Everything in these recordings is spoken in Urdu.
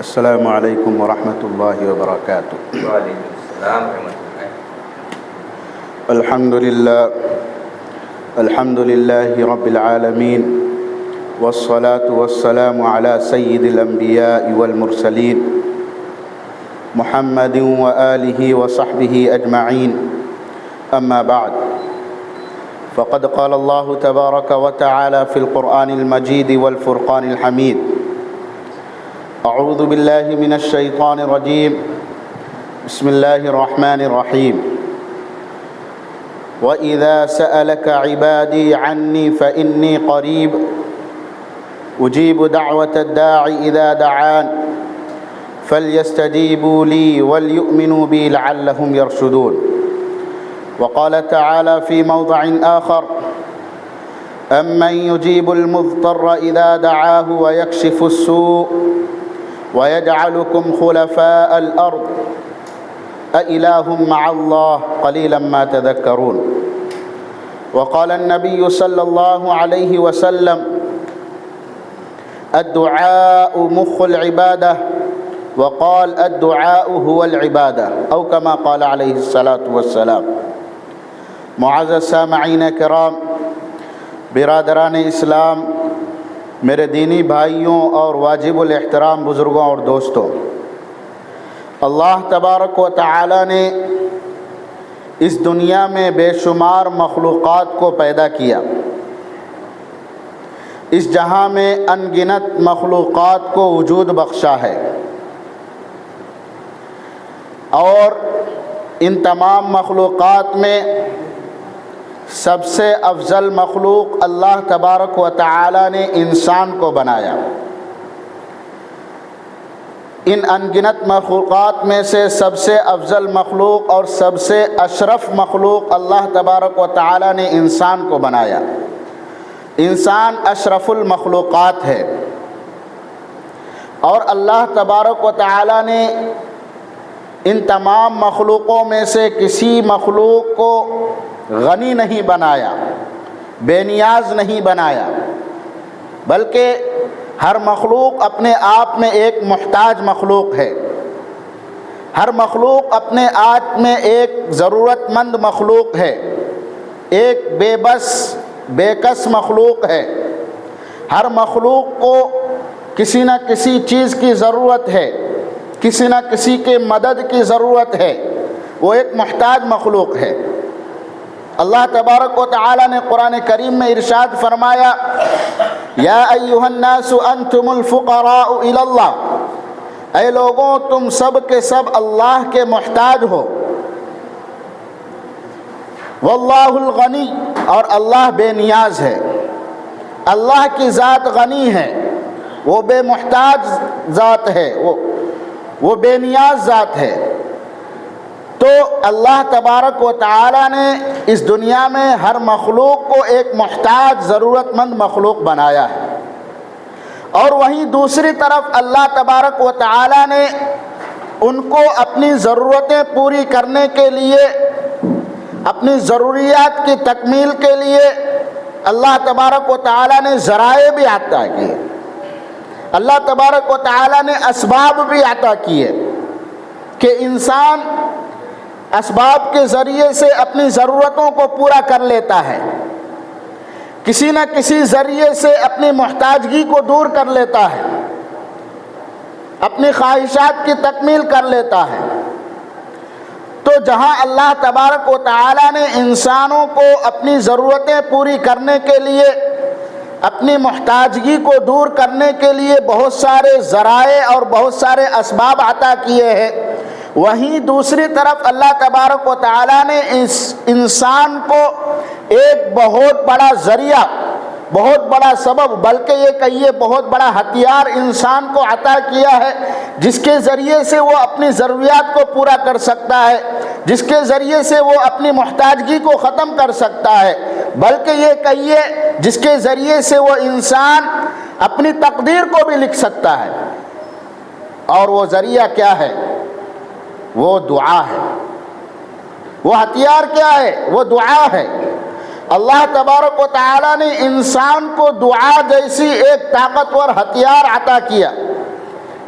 السلام علیکم ورحمۃ اللہ وبرکاتہ۔ وعلیکم السلام ورحمۃ اللہ۔ الحمد للہ رب العالمین، والصلاة والسلام علی سید الانبیاء والمرسلین، محمد وآلہ وصحبہ اجمعین، اما بعد، فقد قال اللہ تبارک وتعالی فی القرآن المجید والفرقان الحمید: اعوذ باللہ من الشیطان الرجیم، بسم اللہ الرحمن الرحیم۔ وَإِذَا سَأَلَكَ عِبَادِي عَنِّي فَإِنِّي قَرِيبٌ أُجِيبُ دَعْوَةَ الدَّاعِ إِذَا دَعَانِ فَلْيَسْتَجِيبُوا لِي وَلْيُؤْمِنُوا بِي لَعَلَّهُمْ يَرْشُدُونَ۔ وقال تعالى في موضع آخر: أَمَّنْ يُجِيبُ الْمُضْطَرَّ إِذَا دَعَاهُ وَيَكْشِفُ السُّوءَ وَيَجْعَلُكُمْ خُلَفَاءَ الْأَرْضِ أَإِلَٰهٌ مَّعَ اللَّهِ قَلِيلًا مَّا تَذَكَّرُونَ۔ وقال النبي صلى الله عليه وسلم: الدعاء مخ العبادة، وقال الدعاء هو العبادة، أو كما قال عليه الصلاة والسلام۔ معزز سامعین کرام، برادران اسلام، میرے دینی بھائیوں اور واجب الاحترام بزرگوں اور دوستوں، اللہ تبارک و تعالی نے اس دنیا میں بے شمار مخلوقات کو پیدا کیا۔ اس جہاں میں ان گنت مخلوقات کو وجود بخشا ہے، اور ان تمام مخلوقات میں سب سے افضل مخلوق اللہ تبارک و تعالی نے انسان کو بنایا۔ ان انگنت مخلوقات میں سے سب سے افضل مخلوق اور سب سے اشرف مخلوق اللہ تبارک و تعالی نے انسان کو بنایا۔ انسان اشرف المخلوقات ہے، اور اللہ تبارک و تعالی نے ان تمام مخلوقوں میں سے کسی مخلوق کو غنی نہیں بنایا، بے نیاز نہیں بنایا، بلکہ ہر مخلوق اپنے آپ میں ایک محتاج مخلوق ہے۔ ہر مخلوق اپنے آپ میں ایک ضرورت مند مخلوق ہے، ایک بے بس بے کس مخلوق ہے۔ ہر مخلوق کو کسی نہ کسی چیز کی ضرورت ہے، کسی نہ کسی کے مدد کی ضرورت ہے، وہ ایک محتاج مخلوق ہے۔ اللہ تبارک و تعالی نے قرآن کریم میں ارشاد فرمایا: یا ایھا الناس انتم الفقراء الی اللہ، اے لوگوں تم سب کے سب اللہ کے محتاج ہو۔ واللہ الغنی، اور اللہ بے نیاز ہے۔ اللہ کی ذات غنی ہے، وہ بے محتاج ذات ہے، وہ بے نیاز ذات ہے۔ تو اللہ تبارک و تعالی نے اس دنیا میں ہر مخلوق کو ایک محتاج ضرورت مند مخلوق بنایا ہے، اور وہیں دوسری طرف اللہ تبارک و تعالی نے ان کو اپنی ضرورتیں پوری کرنے کے لیے، اپنی ضروریات کی تکمیل کے لیے اللہ تبارک و تعالی نے ذرائع بھی عطا کیے، اللہ تبارک و تعالی نے اسباب بھی عطا کیے کہ انسان اسباب کے ذریعے سے اپنی ضرورتوں کو پورا کر لیتا ہے، کسی نہ کسی ذریعے سے اپنی محتاجگی کو دور کر لیتا ہے، اپنی خواہشات کی تکمیل کر لیتا ہے۔ تو جہاں اللہ تبارک و تعالی نے انسانوں کو اپنی ضرورتیں پوری کرنے کے لیے، اپنی محتاجگی کو دور کرنے کے لیے بہت سارے ذرائع اور بہت سارے اسباب عطا کیے ہیں، وہیں دوسری طرف اللہ تبارک و تعالی نے اس انسان کو ایک بہت بڑا ذریعہ، بہت بڑا سبب، بلکہ یہ کہیے بہت بڑا ہتھیار انسان کو عطا کیا ہے، جس کے ذریعے سے وہ اپنی ضروریات کو پورا کر سکتا ہے، جس کے ذریعے سے وہ اپنی محتاجگی کو ختم کر سکتا ہے، بلکہ یہ کہیے جس کے ذریعے سے وہ انسان اپنی تقدیر کو بھی لکھ سکتا ہے۔ اور وہ ذریعہ کیا ہے؟ وہ دعا ہے۔ وہ ہتھیار کیا ہے؟ وہ دعا ہے۔ اللہ تبارک و تعالی نے انسان کو دعا جیسی ایک طاقتور ہتھیار عطا کیا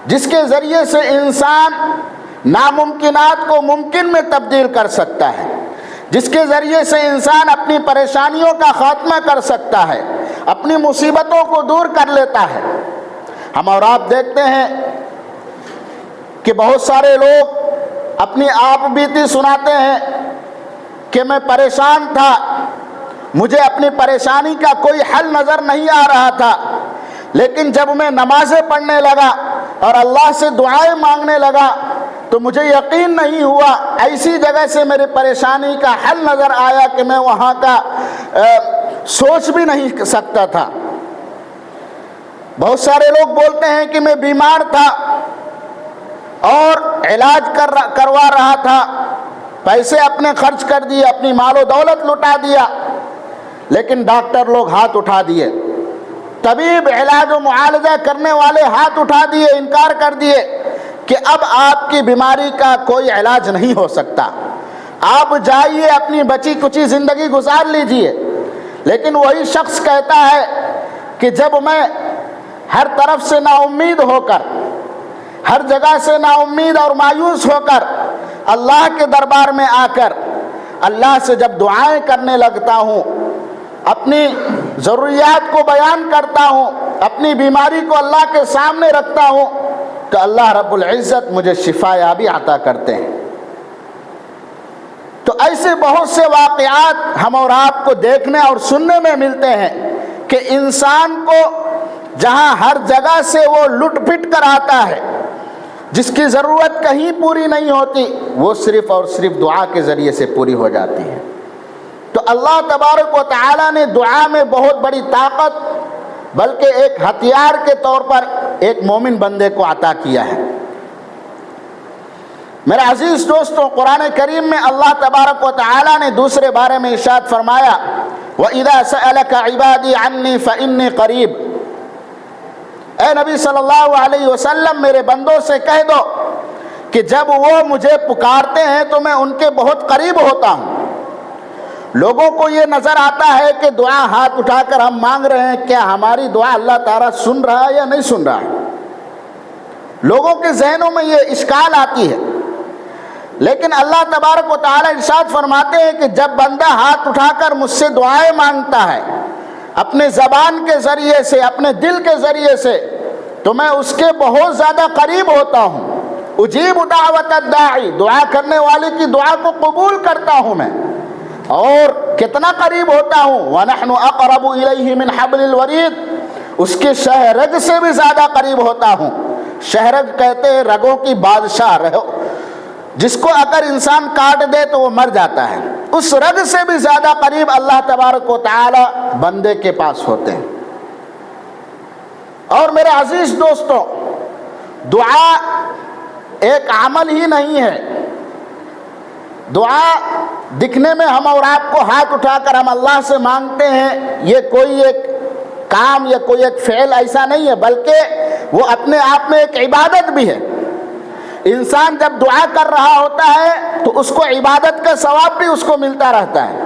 جس کے ذریعے سے انسان ناممکنات کو ممکن میں تبدیل کر سکتا ہے، جس کے ذریعے سے انسان اپنی پریشانیوں کا خاتمہ کر سکتا ہے، اپنی مصیبتوں کو دور کر لیتا ہے۔ ہم اور آپ دیکھتے ہیں کہ بہت سارے لوگ اپنی آپ بیتی سناتے ہیں کہ میں پریشان تھا، مجھے اپنی پریشانی کا کوئی حل نظر نہیں آ رہا تھا، لیکن جب میں نمازیں پڑھنے لگا اور اللہ سے دعائیں مانگنے لگا تو مجھے یقین نہیں ہوا، ایسی جگہ سے میری پریشانی کا حل نظر آیا کہ میں وہاں کا سوچ بھی نہیں سکتا تھا۔ بہت سارے لوگ بولتے ہیں کہ میں بیمار تھا اور علاج کروا رہا تھا، پیسے اپنے خرچ کر دیے، اپنی مال و دولت لٹا دیا، لیکن ڈاکٹر لوگ ہاتھ اٹھا دیے، طبیب علاج و معالجہ کرنے والے ہاتھ اٹھا دیے، انکار کر دیے کہ اب آپ کی بیماری کا کوئی علاج نہیں ہو سکتا، آپ جائیے اپنی بچی کچی زندگی گزار لیجئے۔ لیکن وہی شخص کہتا ہے کہ جب میں ہر طرف سے نا امید ہو کر، ہر جگہ سے نا امید اور مایوس ہو کر اللہ کے دربار میں آ کر اللہ سے جب دعائیں کرنے لگتا ہوں، اپنی ضروریات کو بیان کرتا ہوں، اپنی بیماری کو اللہ کے سامنے رکھتا ہوں، تو اللہ رب العزت مجھے شفا یابی عطا کرتے ہیں۔ تو ایسے بہت سے واقعات ہم اور آپ کو دیکھنے اور سننے میں ملتے ہیں کہ انسان کو جہاں ہر جگہ سے وہ لٹ پٹ کر آتا ہے، جس کی ضرورت کہیں پوری نہیں ہوتی، وہ صرف اور صرف دعا کے ذریعے سے پوری ہو جاتی ہے۔ تو اللہ تبارک و تعالیٰ نے دعا میں بہت بڑی طاقت، بلکہ ایک ہتھیار کے طور پر ایک مومن بندے کو عطا کیا ہے۔ میرے عزیز دوستوں، قرآن کریم میں اللہ تبارک و تعالیٰ نے دوسرے بارے میں ارشاد فرمایا، وَإِذَا سَأَلَكَ عِبَادِي عَنِّي فَإِنِّي قَرِيب۔ اے نبی صلی اللہ علیہ وسلم، میرے بندوں سے کہہ دو کہ جب وہ مجھے پکارتے ہیں تو میں ان کے بہت قریب ہوتا ہوں۔ لوگوں کو یہ نظر آتا ہے کہ دعا ہاتھ اٹھا کر ہم مانگ رہے ہیں، کیا ہماری دعا اللہ تعالیٰ سن رہا ہے یا نہیں سن رہا ہے؟ لوگوں کے ذہنوں میں یہ اشکال آتی ہے، لیکن اللہ تبارک و تعالیٰ ارشاد فرماتے ہیں کہ جب بندہ ہاتھ اٹھا کر مجھ سے دعائیں مانگتا ہے اپنے زبان کے ذریعے سے، اپنے دل کے ذریعے سے، تو میں اس کے بہت زیادہ قریب ہوتا ہوں۔ اجیب دعوت الداعی، دعا کرنے والے کی دعا کو قبول کرتا ہوں میں، اور کتنا قریب ہوتا ہوں، وَنَحْنُ أَقْرَبُ إِلَيْهِ مِنْ حَبْلِ الْوَرِيدِ، اس کے شہرگ سے بھی زیادہ قریب ہوتا ہوں۔ شہرگ کہتے ہیں رگوں کی بادشاہ، جس کو اگر انسان کاٹ دے تو وہ مر جاتا ہے، اس رگ سے بھی زیادہ قریب اللہ تبارک و تعالی بندے کے پاس ہوتے ہیں۔ اور میرے عزیز دوستوں، دعا ایک عمل ہی نہیں ہے۔ دعا دکھنے میں ہم اور آپ کو ہاتھ اٹھا کر ہم اللہ سے مانگتے ہیں، یہ کوئی ایک کام یا کوئی ایک فعل ایسا نہیں ہے، بلکہ وہ اپنے آپ میں ایک عبادت بھی ہے۔ انسان جب دعا کر رہا ہوتا ہے تو اس کو عبادت کا ثواب بھی اس کو ملتا رہتا ہے۔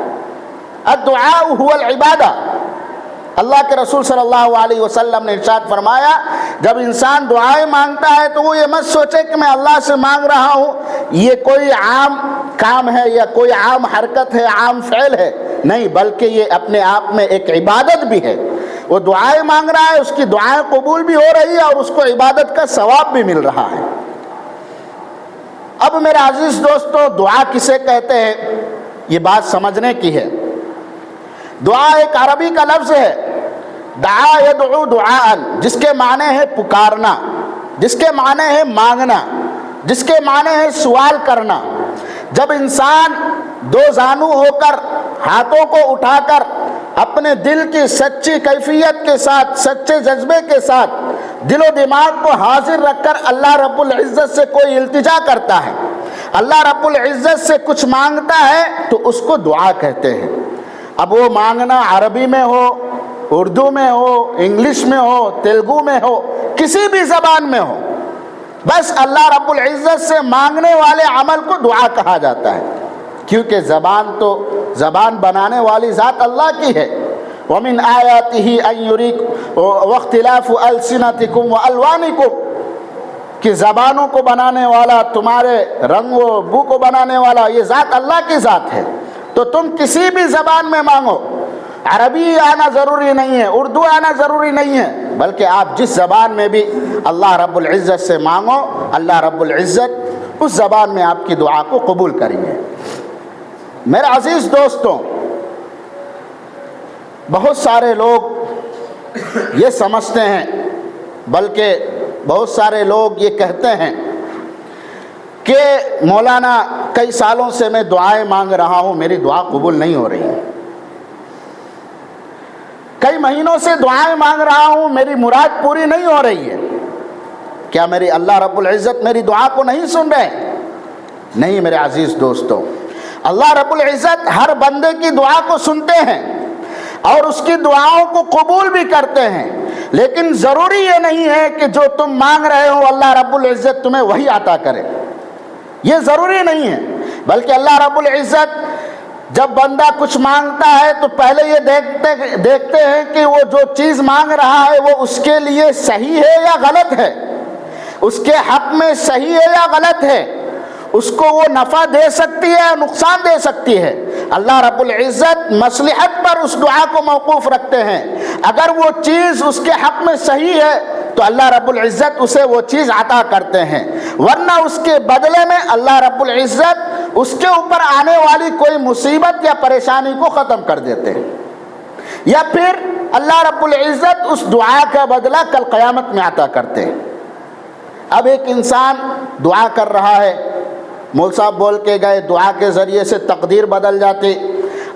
الدعاء هو العبادہ۔ اللہ کے رسول صلی اللہ علیہ وسلم نے ارشاد فرمایا، جب انسان دعائیں مانگتا ہے تو وہ یہ مت سوچے کہ میں اللہ سے مانگ رہا ہوں یہ کوئی عام کام ہے یا کوئی عام حرکت ہے، عام فعل ہے، نہیں، بلکہ یہ اپنے آپ میں ایک عبادت بھی ہے۔ وہ دعائیں مانگ رہا ہے، اس کی دعائیں قبول بھی ہو رہی ہے اور اس کو عبادت کا ثواب بھی مل رہا ہے۔ اب میرے عزیز دوستو، دعا کسے کہتے ہیں یہ بات سمجھنے کی ہے۔ دعا ایک عربی کا لفظ ہے، دعا یدعو دعاء، جس کے معنی ہے پکارنا، جس کے معنی ہے مانگنا، جس کے معنی ہے سوال کرنا۔ جب انسان دو زانو ہو کر، ہاتھوں کو اٹھا کر، اپنے دل کی سچی کیفیت کے ساتھ، سچے جذبے کے ساتھ، دل و دماغ کو حاضر رکھ کر اللہ رب العزت سے کوئی التجا کرتا ہے، اللہ رب العزت سے کچھ مانگتا ہے، تو اس کو دعا کہتے ہیں۔ اب وہ مانگنا عربی میں ہو، اردو میں ہو، انگلش میں ہو، تیلگو میں ہو، کسی بھی زبان میں ہو، بس اللہ رب العزت سے مانگنے والے عمل کو دعا کہا جاتا ہے، کیونکہ زبان بنانے والی ذات اللہ کی ہے۔ وَمِنْ آيَاتِهِ أَن يُرِيكُمْ وَاخْتِلَافُ أَلْسِنَتِكُمْ وَأَلْوَانِكُمْ، کہ زبانوں کو بنانے والا، تمہارے رنگ و بو کو بنانے والا یہ ذات اللہ کی ذات ہے، تو تم کسی بھی زبان میں مانگو، عربی آنا ضروری نہیں ہے، اردو آنا ضروری نہیں ہے، بلکہ آپ جس زبان میں بھی اللہ رب العزت سے مانگو، اللہ رب العزت اس زبان میں آپ کی دعا کو قبول کریں گے۔ میرے عزیز دوستوں، بہت سارے لوگ یہ سمجھتے ہیں، بلکہ بہت سارے لوگ یہ کہتے ہیں کہ مولانا کئی سالوں سے میں دعائیں مانگ رہا ہوں، میری دعا قبول نہیں ہو رہی ہے، کئی مہینوں سے دعائیں مانگ رہا ہوں، میری مراد پوری نہیں ہو رہی ہے، کیا میری اللہ رب العزت میری دعا کو نہیں سن رہے؟ نہیں میرے عزیز دوستوں، اللہ رب العزت ہر بندے کی دعا کو سنتے ہیں اور اس کی دعاؤں کو قبول بھی کرتے ہیں، لیکن ضروری یہ نہیں ہے کہ جو تم مانگ رہے ہو اللہ رب العزت تمہیں وہی عطا کرے، یہ ضروری نہیں ہے، بلکہ اللہ رب العزت جب بندہ کچھ مانگتا ہے تو پہلے یہ دیکھتے ہیں کہ وہ جو چیز مانگ رہا ہے وہ اس کے لیے صحیح ہے یا غلط ہے، اس کے حق میں صحیح ہے یا غلط ہے، اس کو وہ نفع دے سکتی ہے یا نقصان دے سکتی ہے۔ اللہ رب العزت مصلحت پر اس دعا کو موقوف رکھتے ہیں، اگر وہ چیز اس کے حق میں صحیح ہے تو اللہ رب العزت اسے وہ چیز عطا کرتے ہیں، ورنہ اس کے بدلے میں اللہ رب العزت اس کے اوپر آنے والی کوئی مصیبت یا پریشانی کو ختم کر دیتے ہیں، یا پھر اللہ رب العزت اس دعا کا بدلہ کل قیامت میں عطا کرتے ہیں۔ اب ایک انسان دعا کر رہا ہے، مول صاحب بول کے گئے دعا کے ذریعے سے تقدیر بدل جاتی،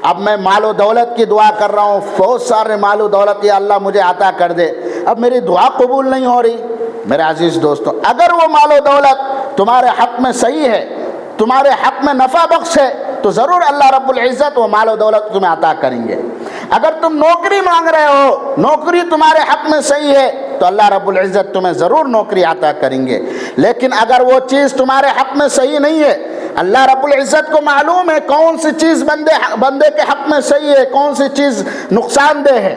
اب میں مال و دولت کی دعا کر رہا ہوں، بہت سارے مال و دولت یا اللہ مجھے عطا کر دے، اب میری دعا قبول نہیں ہو رہی۔ میرے عزیز دوستوں، اگر وہ مال و دولت تمہارے حق میں صحیح ہے، تمہارے حق میں نفع بخش ہے، تو ضرور اللہ رب العزت وہ مال و دولت تمہیں عطا کریں گے۔ اگر تم نوکری مانگ رہے ہو، نوکری تمہارے حق میں صحیح ہے تو اللہ رب العزت تمہیں ضرور نوکری عطا کریں گے، لیکن اگر وہ چیز تمہارے حق میں صحیح نہیں ہے، اللہ رب العزت کو معلوم ہے کون سی چیز بندے کے حق میں صحیح ہے، کون سی چیز نقصان دہ ہے،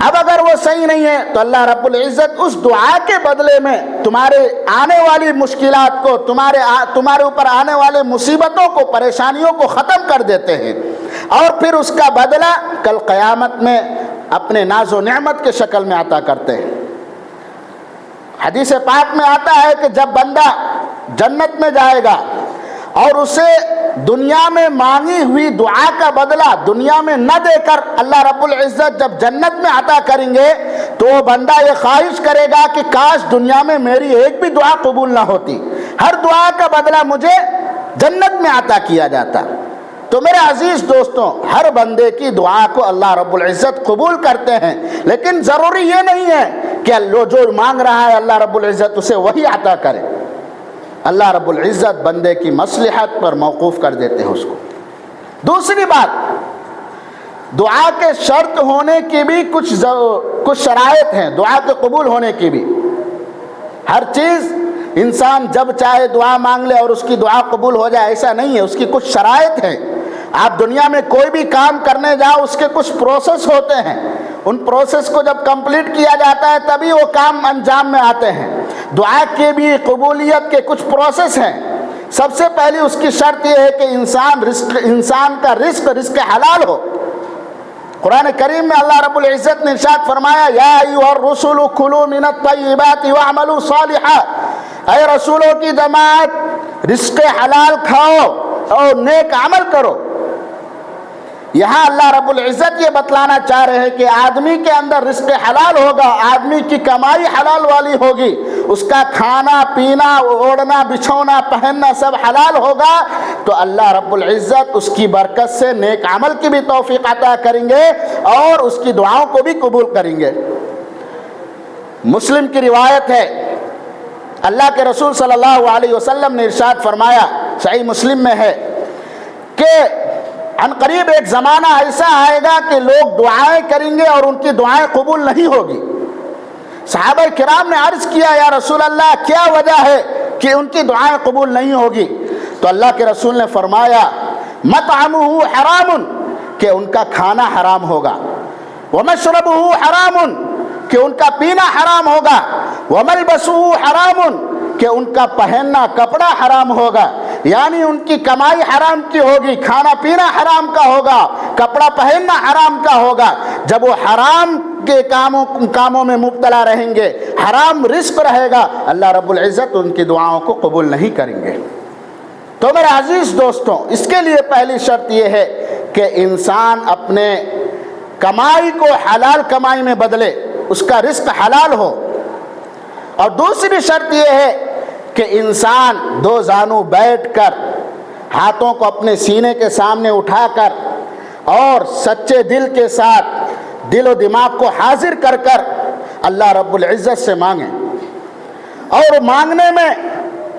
اب اگر وہ صحیح نہیں ہے تو اللہ رب العزت اس دعا کے بدلے میں تمہارے آنے والی مشکلات کو، تمہارے اوپر آنے والے مصیبتوں کو، پریشانیوں کو ختم کر دیتے ہیں، اور پھر اس کا بدلہ کل قیامت میں اپنے ناز و نعمت کے شکل میں عطا کرتے ہیں۔ حدیث پاک میں آتا ہے کہ جب بندہ جنت میں جائے گا اور اسے دنیا میں مانگی ہوئی دعا کا بدلہ دنیا میں نہ دے کر اللہ رب العزت جب جنت میں عطا کریں گے تو وہ بندہ یہ خواہش کرے گا کہ کاش دنیا میں میری ایک بھی دعا قبول نہ ہوتی، ہر دعا کا بدلہ مجھے جنت میں عطا کیا جاتا۔ تو میرے عزیز دوستوں، ہر بندے کی دعا کو اللہ رب العزت قبول کرتے ہیں، لیکن ضروری یہ نہیں ہے کہ جو مانگ رہا ہے اللہ رب العزت اسے وہی عطا کرے، اللہ رب العزت بندے کی مصلحت پر موقوف کر دیتے ہیں اس کو۔ دوسری بات، دعا کے شرط ہونے کی بھی کچھ شرائط ہیں، دعا کے قبول ہونے کی بھی۔ ہر چیز انسان جب چاہے دعا مانگ لے اور اس کی دعا قبول ہو جائے، ایسا نہیں ہے، اس کی کچھ شرائط ہیں۔ آپ دنیا میں کوئی بھی کام کرنے جاؤ اس کے کچھ پروسیس ہوتے ہیں، ان پروسیس کو جب کمپلیٹ کیا جاتا ہے تبھی وہ کام انجام میں آتے ہیں۔ دعا کے بھی قبولیت کے کچھ پروسیس ہیں۔ سب سے پہلی اس کی شرط یہ ہے کہ انسان کا رزق حلال ہو۔ قرآن کریم میں اللہ رب العزت نے ارشاد فرمایا، یا ایھا الرسل کلوا من الطیبات واعملوا صالحا، اے رسولوں کی جماعت رزق حلال کھاؤ اور نیک عمل کرو۔ یہاں اللہ رب العزت یہ بتلانا چاہ رہے ہیں کہ آدمی کے اندر رزق حلال ہوگا، آدمی کی کمائی حلال والی ہوگی، اس کا کھانا پینا اوڑھنا بچھونا پہننا سب حلال ہوگا، تو اللہ رب العزت اس کی برکت سے نیک عمل کی بھی توفیق عطا کریں گے اور اس کی دعاؤں کو بھی قبول کریں گے۔ مسلم کی روایت ہے، اللہ کے رسول صلی اللہ علیہ وسلم نے ارشاد فرمایا، صحیح مسلم میں ہے کہ عن قریب ایک زمانہ ایسا آئے گا کہ لوگ دعائیں کریں گے اور ان کی دعائیں قبول نہیں ہوگی۔ صحابہ کرام نے عرض کیا، یا رسول اللہ کیا وجہ ہے کہ ان کی دعائیں قبول نہیں ہوگی؟ تو اللہ کے رسول نے فرمایا، مطعمہ حرام، کہ ان کا کھانا حرام ہوگا، ومشربہ حرام، کہ ان کا پینا حرام ہوگا، وملبسہ حرام، کہ ان کا پہننا کپڑا حرام ہوگا، یعنی ان کی کمائی حرام کی ہوگی، کھانا پینا حرام کا ہوگا، کپڑا پہننا حرام کا ہوگا۔ جب وہ حرام کے کاموں میں مبتلا رہیں گے، حرام رزق رہے گا، اللہ رب العزت ان کی دعاؤں کو قبول نہیں کریں گے۔ تو میرے عزیز دوستوں، اس کے لیے پہلی شرط یہ ہے کہ انسان اپنے کمائی کو حلال کمائی میں بدلے، اس کا رزق حلال ہو۔ اور دوسری شرط یہ ہے کہ انسان دو زانو بیٹھ کر، ہاتھوں کو اپنے سینے کے سامنے اٹھا کر اور سچے دل کے ساتھ دل و دماغ کو حاضر کر کر اللہ رب العزت سے مانگیں، اور مانگنے میں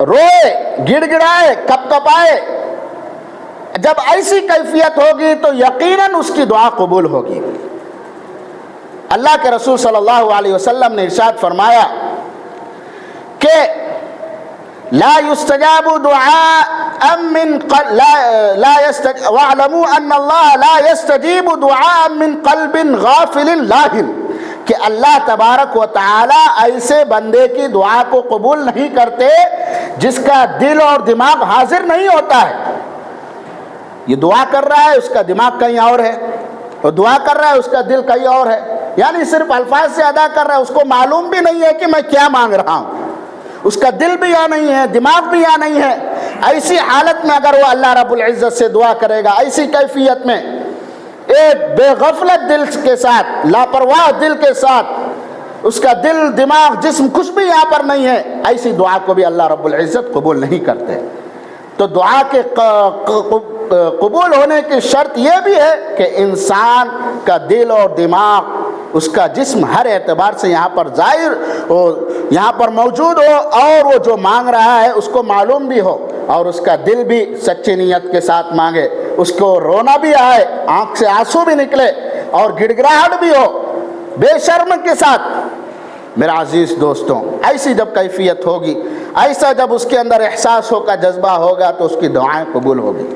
روئے، گڑ گڑائے، کپ کپائے۔ جب ایسی کیفیت ہوگی تو یقیناً اس کی دعا قبول ہوگی۔ اللہ کے رسول صلی اللہ علیہ وسلم نے ارشاد فرمایا کہ لا يستجاب دعاء من واعلموا ان اللہ لا يستجیب دعاء من قلب غافل لاہن، کہ اللہ تبارک و تعالی ایسے بندے کی دعا کو قبول نہیں کرتے جس کا دل اور دماغ حاضر نہیں ہوتا ہے۔ یہ دعا کر رہا ہے، اس کا دماغ کہیں اور ہے، اور دعا کر رہا ہے، اس کا دل کہیں اور ہے، یعنی صرف الفاظ سے ادا کر رہا ہے، اس کو معلوم بھی نہیں ہے کہ میں کیا مانگ رہا ہوں، اس کا دل بھی یہاں نہیں ہے، دماغ بھی یہاں نہیں ہے۔ ایسی حالت میں اگر وہ اللہ رب العزت سے دعا کرے گا، ایسی کیفیت میں ایک بے غفلت دل کے ساتھ، لاپرواہ دل کے ساتھ، اس کا دل دماغ جسم کچھ بھی یہاں پر نہیں ہے، ایسی دعا کو بھی اللہ رب العزت قبول نہیں کرتے۔ تو دعا کے قبول ہونے کی شرط یہ بھی ہے کہ انسان کا دل اور دماغ، اس کا جسم ہر اعتبار سے یہاں پر ظاہر ہو، یہاں پر موجود ہو، اور وہ جو مانگ رہا ہے اس کو معلوم بھی ہو، اور اس کا دل بھی سچی نیت کے ساتھ مانگے، اس کو رونا بھی آئے، آنکھ سے آنسو بھی نکلے، اور گڑ گڑاہٹ بھی ہو، بے شرم کے ساتھ۔ میرا عزیز دوستوں، ایسی جب کیفیت ہوگی، ایسا جب اس کے اندر احساس ہوگا، جذبہ ہوگا، تو اس کی دعائیں قبول ہوگی۔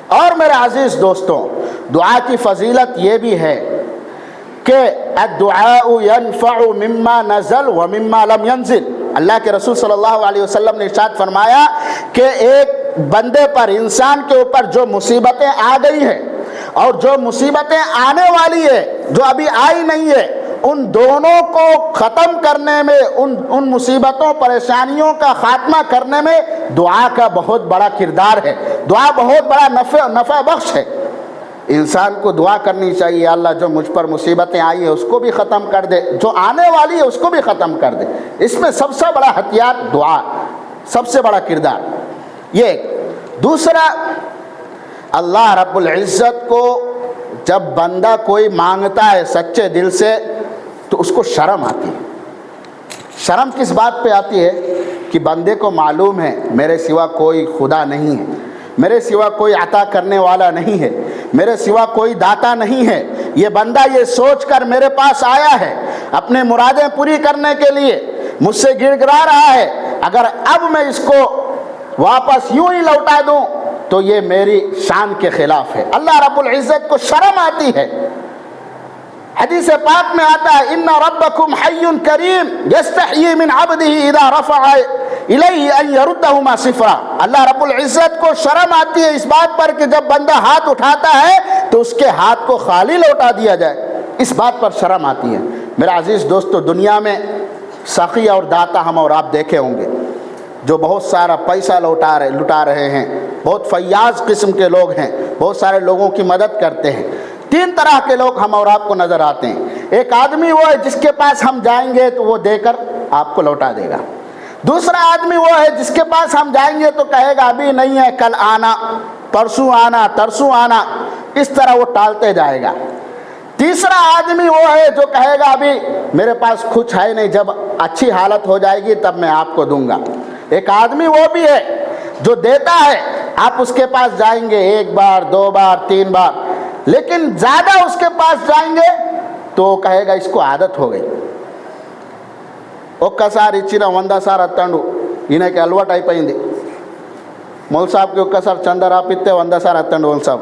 اور میرے عزیز دوستوں، دعا کی فضیلت یہ بھی ہے کہ الدعاء ينفع مما نزل ومما لم ينزل۔ اللہ کے رسول صلی اللہ علیہ وسلم نے ارشاد فرمایا کہ ایک بندے پر، انسان کے اوپر جو مصیبتیں آ گئی ہیں اور جو مصیبتیں آنے والی ہے، جو ابھی آئی نہیں ہے، ان دونوں کو ختم کرنے میں، ان مصیبتوں پریشانیوں کا خاتمہ کرنے میں دعا کا بہت بڑا کردار ہے۔ دعا بہت بڑا نفع بخش ہے۔ انسان کو دعا کرنی چاہیے، اللہ جو مجھ پر مصیبتیں آئی ہیں اس کو بھی ختم کر دے، جو آنے والی ہے اس کو بھی ختم کر دے۔ اس میں سب سے بڑا ہتھیار دعا، سب سے بڑا کردار یہ ایک۔ دوسرا، اللہ رب العزت کو جب بندہ کوئی مانگتا ہے سچے دل سے تو اس کو شرم آتی ہے۔ شرم کس بات پہ آتی ہے؟ کہ بندے کو معلوم ہے میرے سوا کوئی خدا نہیں ہے، میرے سوا کوئی عطا کرنے والا نہیں ہے، میرے سوا کوئی داتا نہیں ہے۔ یہ بندہ یہ سوچ کر میرے پاس آیا ہے اپنے مرادیں پوری کرنے کے لیے، مجھ سے گڑ گڑا رہا ہے، اگر اب میں اس کو واپس یوں ہی لوٹا دوں تو یہ میری شان کے خلاف ہے۔ اللہ رب العزت کو شرم آتی ہے۔ حدیث پاک میں آتا ہے ان ربکم حی کریم یستحیی من عبدہ اذا رفع الیہ ان یردہما صفرا۔ اللہ رب العزت کو شرم آتی ہے اس بات پر کہ جب بندہ ہاتھ اٹھاتا ہے تو اس کے ہاتھ کو خالی لوٹا دیا جائے، اس بات پر شرم آتی ہے۔ میرا عزیز دوستو، دنیا میں سخی اور داتا ہم اور آپ دیکھے ہوں گے جو بہت سارا پیسہ لٹا رہے ہیں، بہت فیاض قسم کے لوگ ہیں، بہت سارے لوگوں کی مدد کرتے ہیں۔ تین طرح کے لوگ ہم اور آپ کو نظر آتے ہیں۔ ایک آدمی وہ ہے جس کے پاس ہم جائیں گے تو وہ دے کر آپ کو لوٹا دے گا۔ دوسرا آدمی وہ ہے جس کے پاس ہم جائیں گے تو کہے گا ابھی نہیں ہے، کل آنا، پرسوں آنا، ترسوں آنا، اس طرح وہ ٹالتے جائے گا۔ تیسرا آدمی وہ ہے جو کہے گا ابھی میرے پاس کچھ ہے نہیں، جب اچھی حالت ہو جائے گی تب میں آپ کو دوں گا۔ ایک آدمی وہ بھی ہے جو دیتا ہے، آپ اس کے پاس جائیں گے ایک بار، دو بار، تین بار، لیکن زیادہ اس کے پاس جائیں گے تو وہ کہے گا اس کو عادت ہو گئی، ఒక్కసారి ఇచ్చిన 100 సార్లు అత్తాడు, ఈయనకి అలవాటు అయిపోయింది। మౌల్ సాబ్కి ఒక్కసారి చందా రాపిస్తే 100 సార్లు అత్తాడు మౌల్ సాబ్।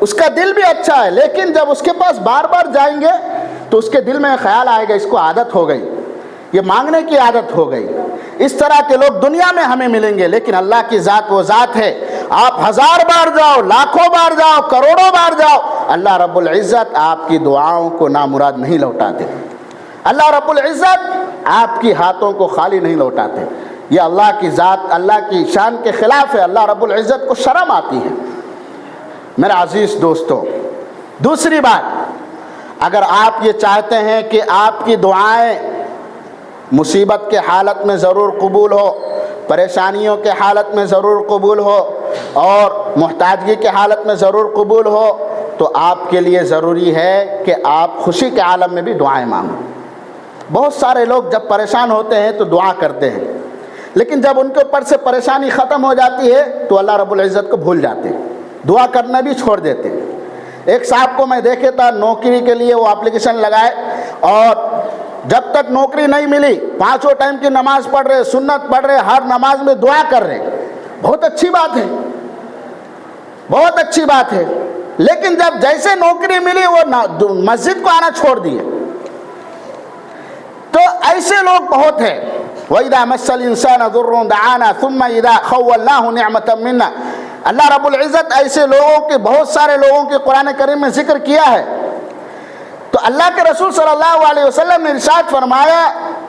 اس کا دل بھی اچھا ہے، لیکن جب اس کے پاس بار بار جائیں گے تو اس کے دل میں خیال آئے گا اس کو عادت ہو گئی، یہ مانگنے کی عادت ہو گئی۔ اس طرح کے لوگ دنیا میں ہمیں ملیں گے، لیکن اللہ کی ذات وہ ذات ہے، آپ 1000 بار جاؤ، لاکھوں بار جاؤ، کروڑوں بار جاؤ، اللہ رب العزت آپ کی دعاؤں کو نامراد نہیں لوٹاتے۔ اللہ رب العزت آپ کی ہاتھوں کو خالی نہیں لوٹاتے۔ یہ اللہ کی ذات، اللہ کی شان کے خلاف ہے، اللہ رب العزت کو شرم آتی ہے۔ میرے عزیز دوستو، دوسری بات، اگر آپ یہ چاہتے ہیں کہ آپ کی دعائیں مصیبت کے حالت میں ضرور قبول ہو، پریشانیوں کے حالت میں ضرور قبول ہو، اور محتاجگی کے حالت میں ضرور قبول ہو، تو آپ کے لیے ضروری ہے کہ آپ خوشی کے عالم میں بھی دعائیں مانگو۔ بہت سارے لوگ جب پریشان ہوتے ہیں تو دعا کرتے ہیں، لیکن جب ان کے اوپر سے پریشانی ختم ہو جاتی ہے تو اللہ رب العزت کو بھول جاتے ہیں، دعا کرنا بھی چھوڑ دیتے ہیں۔ ایک صاحب کو میں دیکھے تھا، نوکری کے لیے وہ اپلیکیشن لگائے، اور جب تک نوکری نہیں ملی 5 ٹائم کی نماز پڑھ رہے، سنت پڑھ رہے، ہر نماز میں دعا کر رہے۔ بہت اچھی بات ہے، بہت اچھی بات ہے، لیکن جب جیسے نوکری ملی وہ مسجد کو آنا چھوڑ دیے۔ تو ایسے لوگ بہت ہیں۔ وَإِذَا مَسَّ الْإِنسَانَ ضُرٌّ دَعَانَا ثُمَّ إِذَا خَوَّلْنَاهُ نِعْمَةً مِنَّا۔ اللہ رب العزت ایسے لوگوں کے، بہت سارے لوگوں کے قرآن کریم میں ذکر کیا ہے۔ تو اللہ کے رسول صلی اللہ علیہ وسلم نے ارشاد فرمایا،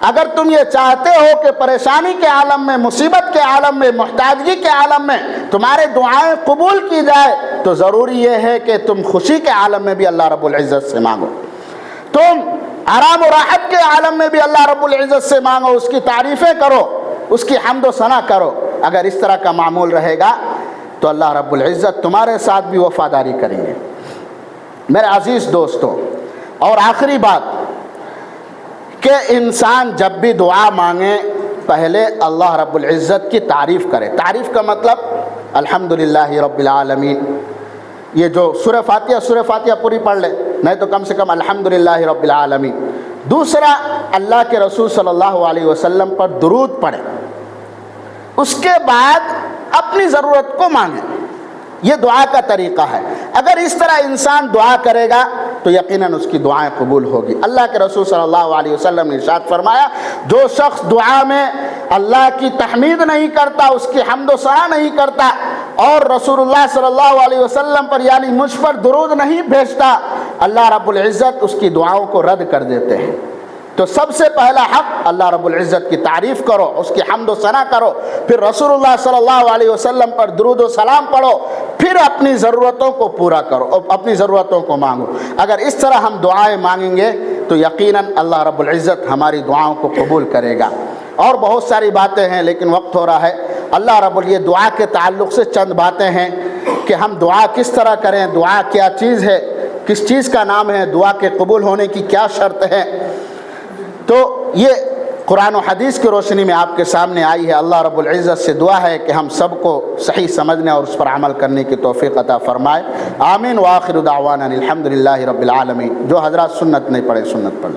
اگر تم یہ چاہتے ہو کہ پریشانی کے عالم میں، مصیبت کے عالم میں، محتاجگی کے عالم میں تمہارے دعائیں قبول کی جائے، تو ضروری یہ ہے کہ تم خوشی کے عالم میں بھی اللہ رب العزت سے مانگو، تم آرام و راحت کے عالم میں بھی اللہ رب العزت سے مانگو، اس کی تعریفیں کرو، اس کی حمد و ثنا کرو۔ اگر اس طرح کا معمول رہے گا تو اللہ رب العزت تمہارے ساتھ بھی وفاداری کریں گے۔ میرے عزیز دوستو، اور آخری بات کہ انسان جب بھی دعا مانگے پہلے اللہ رب العزت کی تعریف کرے۔ تعریف کا مطلب الحمدللہ رب العالمین، یہ جو سورہ فاتحہ پوری پڑھ لے، نہیں تو کم سے کم الحمدللہ رب العالمین۔ دوسرا، اللہ کے رسول صلی اللہ علیہ وسلم پر درود پڑھے، اس کے بعد اپنی ضرورت کو مانگے۔ یہ دعا کا طریقہ ہے۔ اگر اس طرح انسان دعا کرے گا تو یقیناً اس کی دعائیں قبول ہوگی۔ اللہ کے رسول صلی اللہ علیہ وسلم نے ارشاد فرمایا، جو شخص دعا میں اللہ کی تحمید نہیں کرتا، اس کی حمد و ثنا نہیں کرتا، اور رسول اللہ صلی اللہ علیہ وسلم پر یعنی مجھ پر درود نہیں بھیجتا، اللہ رب العزت اس کی دعاؤں کو رد کر دیتے ہیں۔ تو سب سے پہلا حق اللہ رب العزت کی تعریف کرو، اس کی حمد و ثنا کرو، پھر رسول اللہ صلی اللہ علیہ وسلم پر درود و سلام پڑھو، پھر اپنی ضرورتوں کو پورا کرو، اپنی ضرورتوں کو مانگو۔ اگر اس طرح ہم دعائیں مانگیں گے تو یقیناً اللہ رب العزت ہماری دعاؤں کو قبول کرے گا۔ اور بہت ساری باتیں ہیں لیکن وقت ہو رہا ہے۔ اللہ رب العزت دعا کے تعلق سے چند باتیں ہیں کہ ہم دعا کس طرح کریں، دعا کیا چیز ہے، کس چیز کا نام ہے، دعا کے قبول ہونے کی کیا شرط ہے۔ تو یہ قرآن و حدیث کی روشنی میں آپ کے سامنے آئی ہے۔ اللہ رب العزت سے دعا ہے کہ ہم سب کو صحیح سمجھنے اور اس پر عمل کرنے کی توفیق عطا فرمائے۔ آمین۔ وآخر دعوانا الحمدللہ رب العالمین۔ جو حضرات سنت نہیں پڑھے سنت پڑھ لیں۔